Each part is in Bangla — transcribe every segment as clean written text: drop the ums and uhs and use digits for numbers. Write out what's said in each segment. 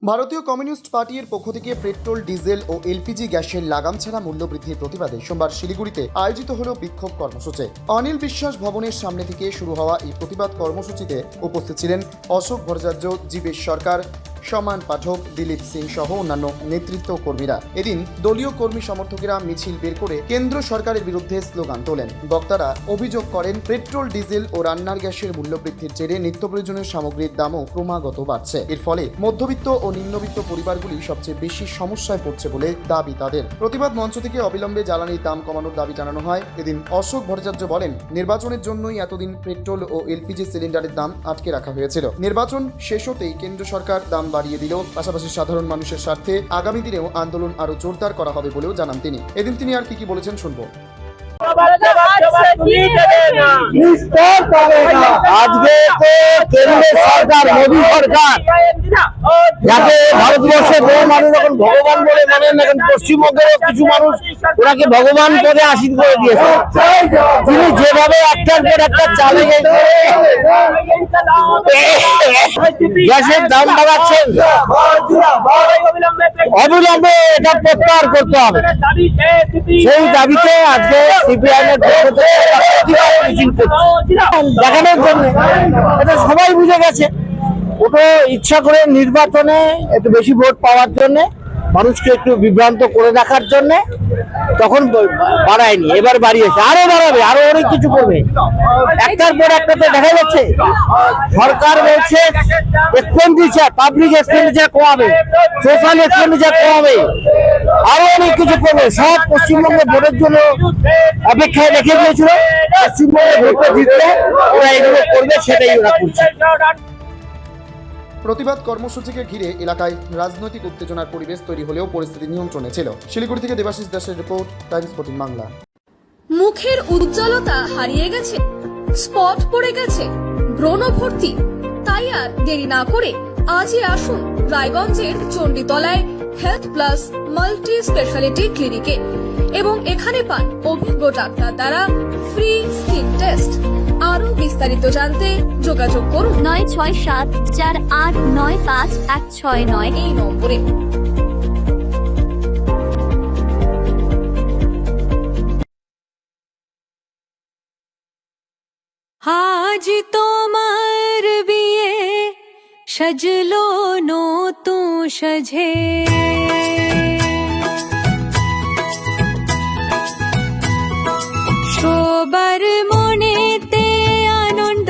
ভারতীয় কমিউনিস্ট পার্টির পক্ষ থেকে পেট্রোল, ডিজেল ও এলপিজি গ্যাসের লাগাম ছাড়া মূল্য বৃদ্ধির প্রতিবাদে সোমবার শিলিগুড়িতে আয়োজিত হল বিক্ষোভ কর্মসূচি। অনিল বিশ্বাস ভবনের সামনে থেকে শুরু হওয়া এই প্রতিবাদ কর্মসূচিতে উপস্থিত ছিলেন অশোক ভট্টাচার্য, জীবেশ সরকার, সমান পাঠক, দিলীপ সিং সহ অন্যান্য নেতৃত্ব কর্মীরা। এদিন দলীয় কর্মী সমর্থকেরা মিছিল বের করে কেন্দ্র সরকারের বিরুদ্ধে স্লোগান তোলেন। বক্তারা অভিযোগ করেন, পেট্রোল, ডিজেল ও রান্নার গ্যাসের মূল্য বৃদ্ধির জেরে নিত্য প্রয়োজনীয় সামগ্রীর দামও ক্রমাগত বাড়ছে। এর ফলে মধ্যবিত্ত ও নিম্নবিত্ত পরিবারগুলি সবচেয়ে বেশি সমস্যায় পড়ছে বলে দাবি তাদের। প্রতিবাদ মঞ্চ থেকে অবিলম্বে জ্বালানির দাম কমানোর দাবি জানানো হয়। এদিন অশোক ভট্টাচার্য বলেন, নির্বাচনের জন্যই এতদিন পেট্রোল ও এলপিজি সিলিন্ডারের দাম আটকে রাখা হয়েছিল। নির্বাচন শেষ হতেই কেন্দ্র সরকার দাম বাড়িয়ে দিল। পাশাপাশি সাধারণ মানুষের স্বার্থে আগামী দিনেও আন্দোলন আরো জোরদার করা হবে বলেও জানান তিনি। এদিন তিনি আর কি বলেছেন শুনবো। আজকে তো কেন্দ্র সরকার, মোদী সরকার, যাকে ভারতবর্ষে বহু মানুষ এখন ভগবান বলে মানেন, এখন পশ্চিমবঙ্গের কিছু মানুষ ওনাকে ভগবান পদে আসীন করে দিয়েছে। তিনি যেভাবে একটার পর একটা চালিয়ে গ্যাসের দাম বাড়াচ্ছেন, অবিলম্বে এটা প্রত্যাহার করতে হবে। সেই দাবিতে আজকে সিপিআইএম এর পক্ষ থেকে দেখানোর জন্য, এটা সবাই বুঝে গেছে, ওটা ইচ্ছা করে নির্বাচনে একটু বেশি ভোট পাওয়ার জন্য, মানুষকে একটু বিভ্রান্ত করে রাখার জন্য তখন বাড়ায়নি, এবার বাড়িয়েছে, আরো বাড়াবে, আরো অনেক কিছু করবে। একটার পর একটা তো দেখা যাচ্ছে সরকার বলছে এক্সপেন্ডিচার, পাবলিক এক্সপেন্ডিচার কমাবে, সোশ্যাল এক্সপেন্ডিচার কমাবে, আরো অনেক কিছু করবে। সব পশ্চিমবঙ্গের ভোটের জন্য অপেক্ষায় রেখে দিয়েছিল। পশ্চিমবঙ্গের ভোটে জিতলে ওরা এগুলো করবে, সেটাই ওরা করছে। প্রতিবাদ কর্মসূচিকে ঘিরে এলাকায় রাজনৈতিক উত্তেজনার পরিবেশ তৈরি হলেও পরিস্থিতি নিয়ন্ত্রণে ছিল। শিলিগুড়ি থেকে দেবাশিস দাসের রিপোর্ট, টাইমস 14 বাংলা। মুখের উজ্জ্বলতা হারিয়ে গেছে, স্পট পড়ে গেছে, ব্রণ ভর্তি, তাই আর দেরি না করে আজই আসুন রায়গঞ্জের চণ্ডীতলায় হেলথ প্লাস মাল্টি স্পেশালিটি ক্লিনিকে এবং এখানে পান অভিজ্ঞ ডাক্তার দ্বারা ফ্রি স্কিন টেস্ট। আরো বিস্তারিত জানতে যোগাযোগ করুন 9674895169 এই নম্বরে। আজ তোমার বিয়ে সাজলো নতুন সাজে, সবার মনেতে আনন্দ,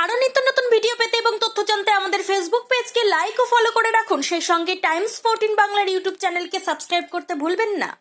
আরো নিত্য নতুন ভিডিও পেতে এবং তথ্য জানতে আমাদের ফেসবুক পেজকে লাইক ও ফলো করে রাখুন। সেই সঙ্গে টাইমস 14 বাংলার ইউটিউব চ্যানেলকে সাবস্ক্রাইব করতে ভুলবেন না।